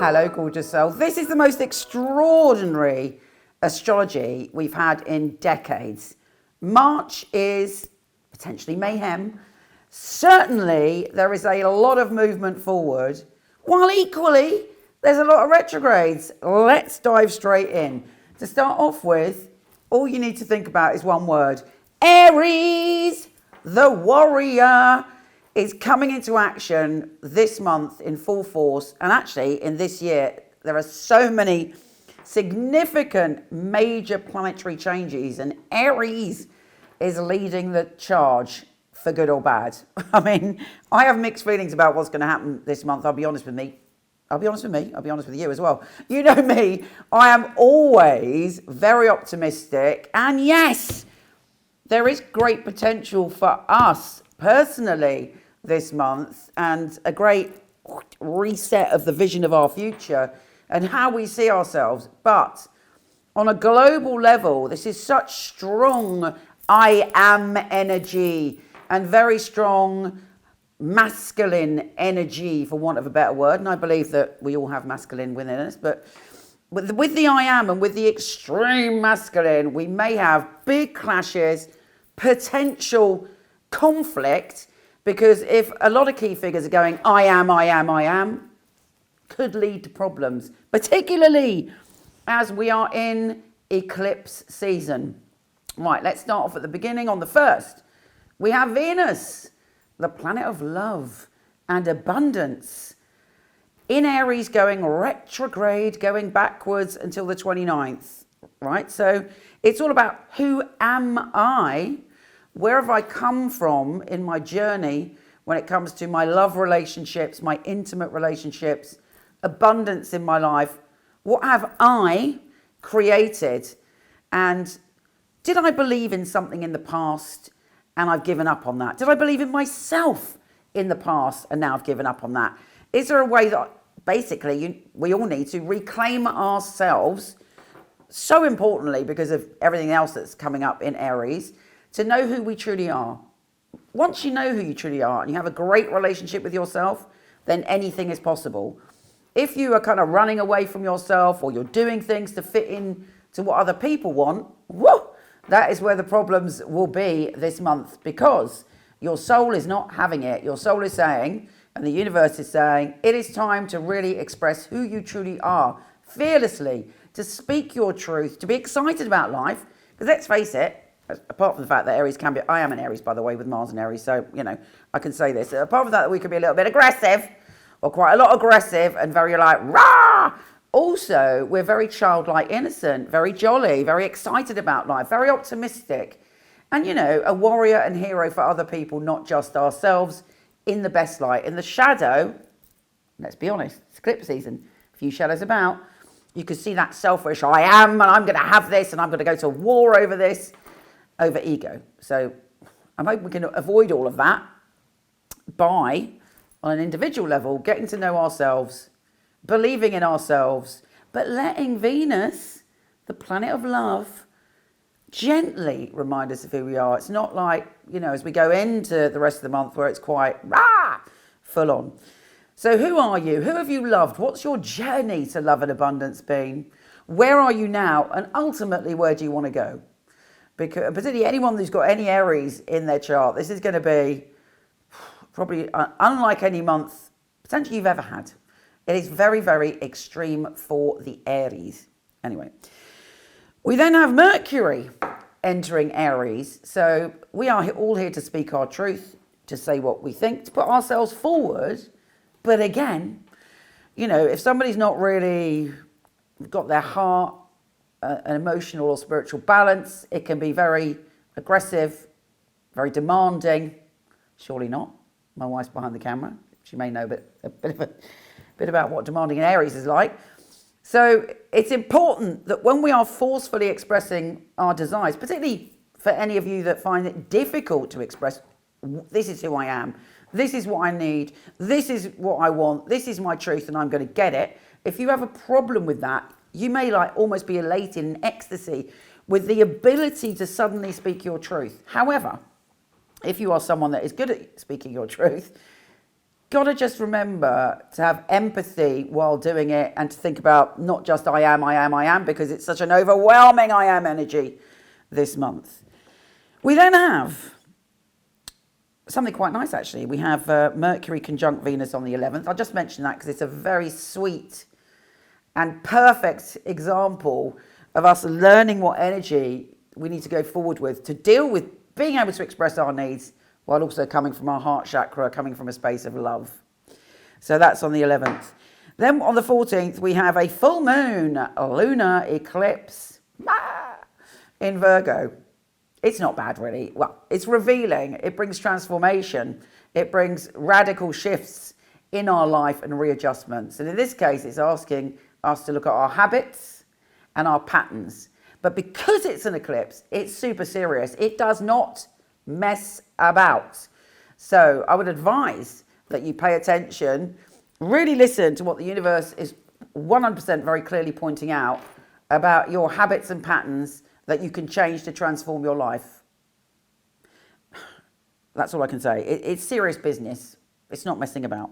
Hello, gorgeous soul. This is the most extraordinary astrology we've had in decades. March is potentially mayhem. Certainly, there is a lot of movement forward, while equally, there's a lot of retrogrades. Let's dive straight in. To start off with, all you need to think about is one word. Aries, the warrior, is coming into action this month in full force. And actually, in this year, there are so many significant major planetary changes, and Aries is leading the charge for good or bad. I mean, I have mixed feelings about what's going to happen this month. I'll be honest with you as well. You know me, I am always very optimistic. And yes, there is great potential for us personally this month, and a great reset of the vision of our future and how we see ourselves. But on a global level, this is such strong I am energy and very strong masculine energy, for want of a better word. And I believe that we all have masculine within us, but with the I am and with the extreme masculine, we may have big clashes, potential conflict, because if a lot of key figures are going, I am, could lead to problems, particularly as we are in eclipse season. Right, let's start off at the beginning. On the 1st, we have Venus, the planet of love and abundance, in Aries, going retrograde, going backwards until the 29th, right? So it's all about who am I? Where have I come from in my journey when it comes to my love relationships, my intimate relationships, abundance in my life? What have I created? And did I believe in something in the past and I've given up on that? Did I believe in myself in the past and now I've given up on that? Is there a way that basically we all need to reclaim ourselves, so importantly because of everything else that's coming up in Aries, to know who we truly are? Once you know who you truly are and you have a great relationship with yourself, then anything is possible. If you are kind of running away from yourself, or you're doing things to fit in to what other people want, that is where the problems will be this month, because your soul is not having it. Your soul is saying, and the universe is saying, it is time to really express who you truly are, fearlessly, to speak your truth, to be excited about life. Because let's face it, apart from the fact that Aries can be, I am an Aries, by the way, with Mars and Aries, so, you know, I can say this. Apart from that we could be a little bit aggressive, or quite a lot aggressive, and very like, rah! Also, we're very childlike innocent, very jolly, very excited about life, very optimistic. And, you know, a warrior and hero for other people, not just ourselves, in the best light. In the shadow, let's be honest, it's eclipse season, a few shadows about, you could see that selfish, I am, and I'm going to have this, and I'm going to go to war over this, over ego. So I'm hoping we can avoid all of that by, on an individual level, getting to know ourselves, believing in ourselves, but letting Venus, the planet of love, gently remind us of who we are. It's not like, you know, as we go into the rest of the month where it's quite full on. So who are you? Who have you loved? What's your journey to love and abundance been? Where are you now? And ultimately, where do you want to go? Because particularly anyone who's got any Aries in their chart, this is going to be probably unlike any month potentially you've ever had. It is very, very extreme for the Aries. Anyway, we then have Mercury entering Aries. So we are all here to speak our truth, to say what we think, to put ourselves forward. But again, you know, if somebody's not really got their heart, an emotional or spiritual balance, it can be very aggressive, very demanding. Surely not. My wife's behind the camera. She may know a bit about what demanding in Aries is like. So it's important that when we are forcefully expressing our desires, particularly for any of you that find it difficult to express, this is who I am, this is what I need, this is what I want, this is my truth and I'm going to get it. If you have a problem with that, you may like almost be elated in ecstasy with the ability to suddenly speak your truth. However, if you are someone that is good at speaking your truth, got to just remember to have empathy while doing it and to think about not just I am, because it's such an overwhelming I am energy this month. We then have something quite nice, actually. We have Mercury conjunct Venus on the 11th. I'll just mention that because it's a very sweet and perfect example of us learning what energy we need to go forward with to deal with being able to express our needs while also coming from our heart chakra, coming from a space of love. So that's on the 11th. Then on the 14th, we have a full moon, a lunar eclipse in Virgo. It's not bad, really. Well, it's revealing. It brings transformation. It brings radical shifts in our life and readjustments. And in this case, it's asking us to look at our habits and our patterns. But because it's an eclipse, it's super serious. It does not mess about. So I would advise that you pay attention, really listen to what the universe is 100% very clearly pointing out about your habits and patterns that you can change to transform your life. That's all I can say. It's serious business. It's not messing about.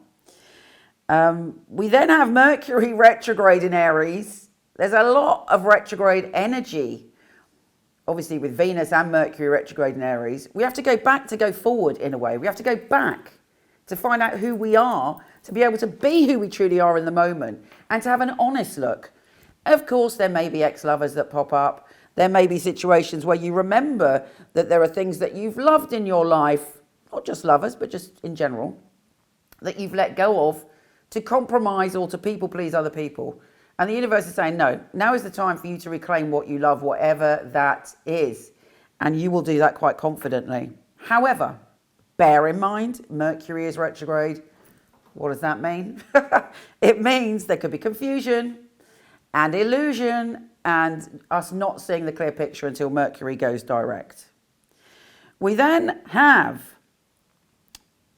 We then have Mercury retrograde in Aries. There's a lot of retrograde energy. Obviously, with Venus and Mercury retrograde in Aries, we have to go back to go forward in a way. We have to go back to find out who we are, to be able to be who we truly are in the moment, and to have an honest look. Of course, there may be ex-lovers that pop up. There may be situations where you remember that there are things that you've loved in your life, not just lovers, but just in general, that you've let go of to compromise or to people please other people. And the universe is saying, no, now is the time for you to reclaim what you love, whatever that is. And you will do that quite confidently. However, bear in mind, Mercury is retrograde. What does that mean? It means there could be confusion and illusion and us not seeing the clear picture until Mercury goes direct. We then have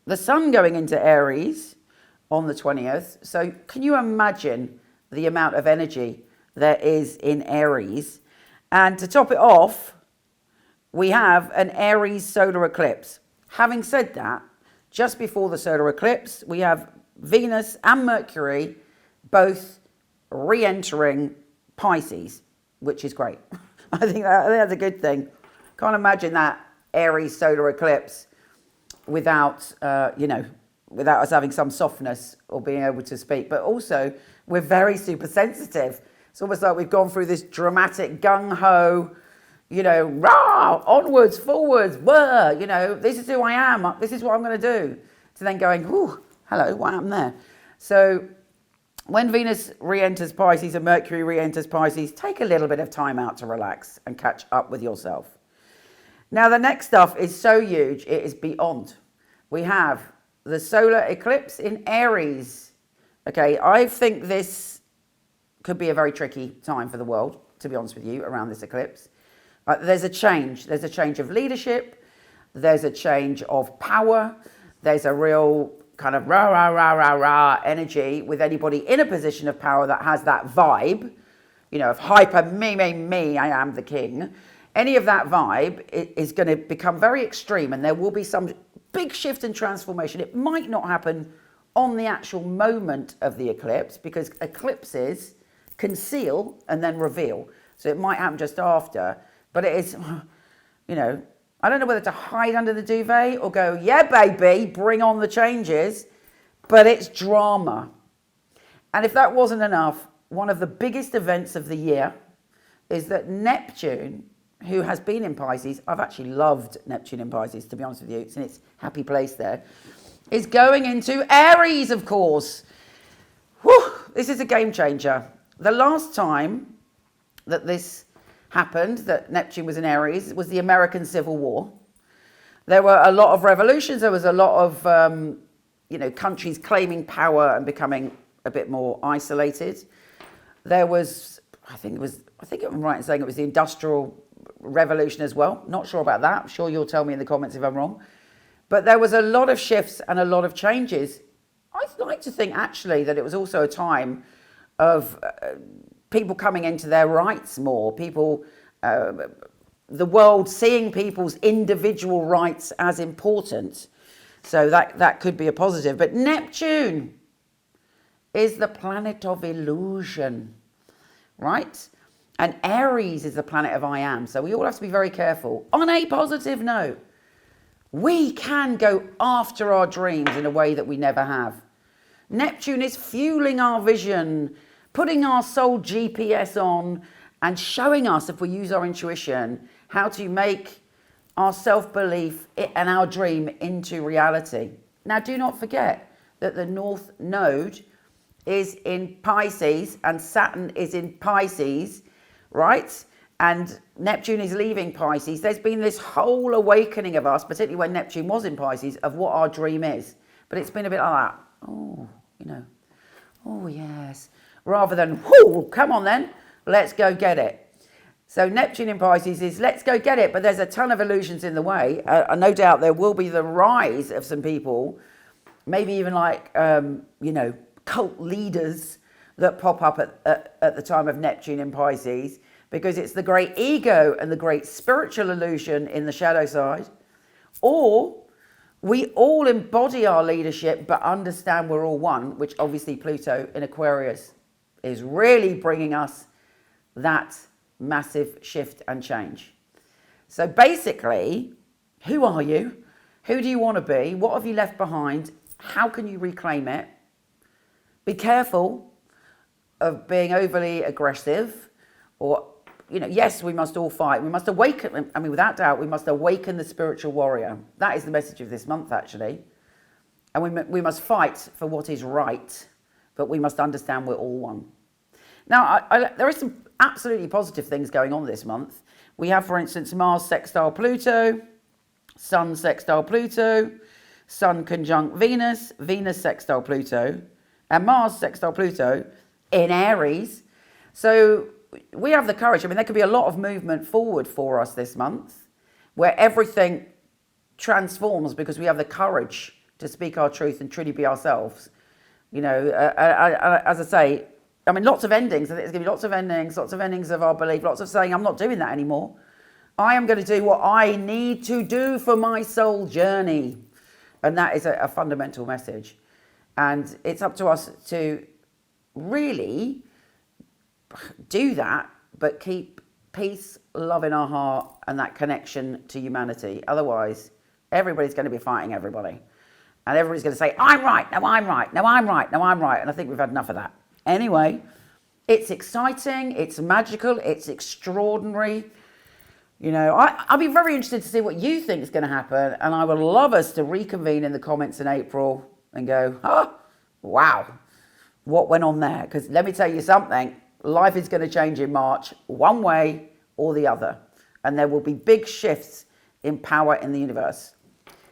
the sun going into Aries on the 20th. So can you imagine the amount of energy there is in Aries? And to top it off, we have an Aries solar eclipse. Having said that, just before the solar eclipse, we have Venus and Mercury both re-entering Pisces, which is great. I think that's a good thing. Can't imagine that Aries solar eclipse without, without us having some softness or being able to speak. But also, we're very super sensitive. It's almost like we've gone through this dramatic gung-ho, rah, onwards, forwards, whir, this is who I am, this is what I'm going to do. To then going, ooh, hello, what happened there? So when Venus re-enters Pisces and Mercury re-enters Pisces, take a little bit of time out to relax and catch up with yourself. Now, the next stuff is so huge, it is beyond. We have the solar eclipse in Aries. Okay, I think this could be a very tricky time for the world, to be honest with you, around this eclipse. There's a change. There's a change of leadership. There's a change of power. There's a real kind of rah, rah, rah, rah, rah energy with anybody in a position of power that has that vibe, of hyper me, I am the king. Any of that vibe is going to become very extreme, and there will be some big shift and transformation. It might not happen on the actual moment of the eclipse, because eclipses conceal and then reveal. So it might happen just after, but it is, I don't know whether to hide under the duvet or go, yeah, baby, bring on the changes, but it's drama. And if that wasn't enough, one of the biggest events of the year is that Neptune, who has been in Pisces, I've actually loved Neptune in Pisces, to be honest with you, it's in its happy place there, is going into Aries, of course. Whew, this is a game changer. The last time that this happened, that Neptune was in Aries, was the American Civil War. There were a lot of revolutions. There was a lot of, countries claiming power and becoming a bit more isolated. There was, I think I'm right in saying it was the Industrial Revolution as well. Not sure about that. I'm sure you'll tell me in the comments if I'm wrong. But there was a lot of shifts and a lot of changes. I'd like to think actually that it was also a time of people coming into their rights more, people, the world seeing people's individual rights as important. So that could be a positive. But Neptune is the planet of illusion, right? And Aries is the planet of I am. So we all have to be very careful. On a positive note, we can go after our dreams in a way that we never have. Neptune is fueling our vision, putting our soul GPS on and showing us, if we use our intuition, how to make our self-belief and our dream into reality. Now, do not forget that the North Node is in Pisces and Saturn is in Pisces, right? And Neptune is leaving Pisces. There's been this whole awakening of us, particularly when Neptune was in Pisces, of what our dream is. But it's been a bit like that. Oh, oh yes. Rather than, whoo, come on then, let's go get it. So Neptune in Pisces is let's go get it, but there's a ton of illusions in the way. No doubt there will be the rise of some people, maybe even like, cult leaders that pop up at the time of Neptune in Pisces, because it's the great ego and the great spiritual illusion in the shadow side. Or we all embody our leadership, but understand we're all one, which obviously Pluto in Aquarius is really bringing us that massive shift and change. So basically, who are you? Who do you want to be? What have you left behind? How can you reclaim it? Be careful of being overly aggressive, or, yes, we must all fight. We must awaken, without doubt, we must awaken the spiritual warrior. That is the message of this month, actually. And we must fight for what is right, but we must understand we're all one. Now, there are some absolutely positive things going on this month. We have, for instance, Mars sextile Pluto, Sun sextile Pluto, Sun conjunct Venus, Venus sextile Pluto, and Mars sextile Pluto in Aries. So we have the courage. There could be a lot of movement forward for us this month where everything transforms because we have the courage to speak our truth and truly be ourselves. As I say, lots of endings. I think there's going to be lots of endings of our belief, lots of saying, I'm not doing that anymore. I am going to do what I need to do for my soul journey. And that is a fundamental message. And it's up to us to really do that, but keep peace, love in our heart, and that connection to humanity. Otherwise, everybody's going to be fighting everybody. And everybody's going to say, I'm right, no, I'm right, no, I'm right, no, I'm right. And I think we've had enough of that. Anyway, it's exciting, it's magical, it's extraordinary. I'll be very interested to see what you think is going to happen. And I would love us to reconvene in the comments in April and go, wow, what went on there? Because let me tell you something, life is going to change in March, one way or the other. And there will be big shifts in power in the universe.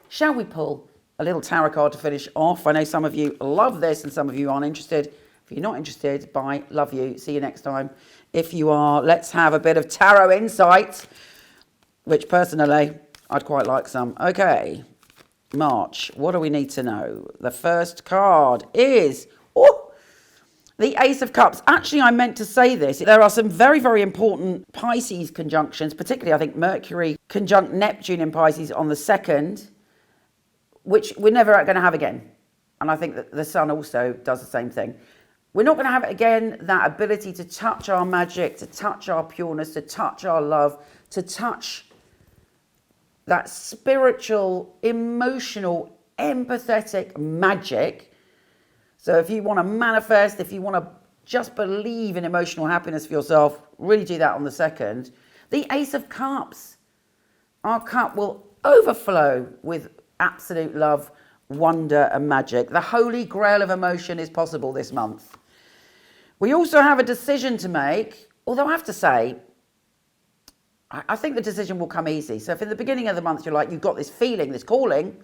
Shall we pull a little tarot card to finish off? I know some of you love this and some of you aren't interested. If you're not interested, bye, love you, see you next time. If you are, let's have a bit of tarot insight, which personally, I'd quite like some. Okay, March, what do we need to know? The first card is, the Ace of Cups. Actually, I meant to say this. There are some very, very important Pisces conjunctions, particularly, I think, Mercury conjunct Neptune in Pisces on the 2nd, which we're never going to have again. And I think that the Sun also does the same thing. We're not going to have it again, that ability to touch our magic, to touch our pureness, to touch our love, to touch that spiritual, emotional, empathetic magic. So if you want to manifest, if you want to just believe in emotional happiness for yourself, really do that on the 2nd. The Ace of Cups. Our cup will overflow with absolute love, wonder and magic. The holy grail of emotion is possible this month. We also have a decision to make, although I have to say, I think the decision will come easy. So if in the beginning of the month you're like, you've got this feeling, this calling,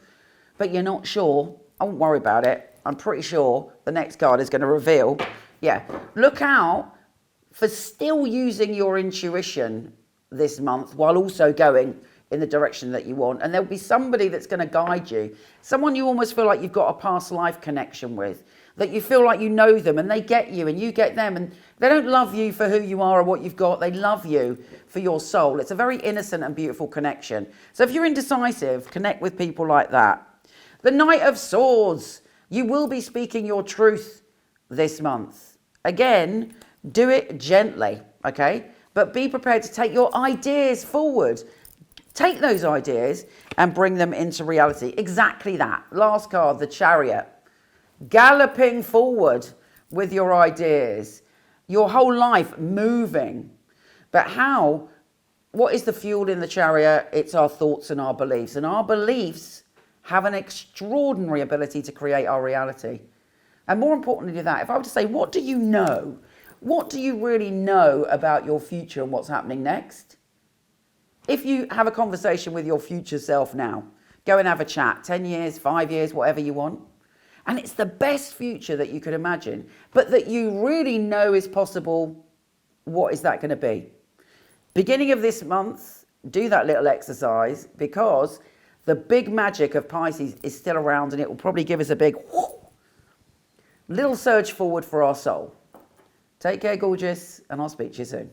but you're not sure, I won't worry about it. I'm pretty sure the next card is going to reveal. Yeah, look out for still using your intuition this month while also going in the direction that you want. And there'll be somebody that's going to guide you. Someone you almost feel like you've got a past life connection with, that you feel like you know them and they get you and you get them. And they don't love you for who you are or what you've got. They love you for your soul. It's a very innocent and beautiful connection. So if you're indecisive, connect with people like that. The Knight of Swords. You will be speaking your truth this month. Again, do it gently, okay? But be prepared to take your ideas forward. Take those ideas and bring them into reality. Exactly that. Last card, the Chariot. Galloping forward with your ideas. Your whole life moving. But how? What is the fuel in the Chariot? It's our thoughts and our beliefs. And our beliefs have an extraordinary ability to create our reality. And more importantly than that, if I were to say, what do you know? What do you really know about your future and what's happening next? If you have a conversation with your future self now, go and have a chat, 10 years, 5 years, whatever you want. And it's the best future that you could imagine, but that you really know is possible. What is that going to be? Beginning of this month, do that little exercise, because the big magic of Pisces is still around, and it will probably give us a big little surge forward for our soul. Take care, gorgeous, and I'll speak to you soon.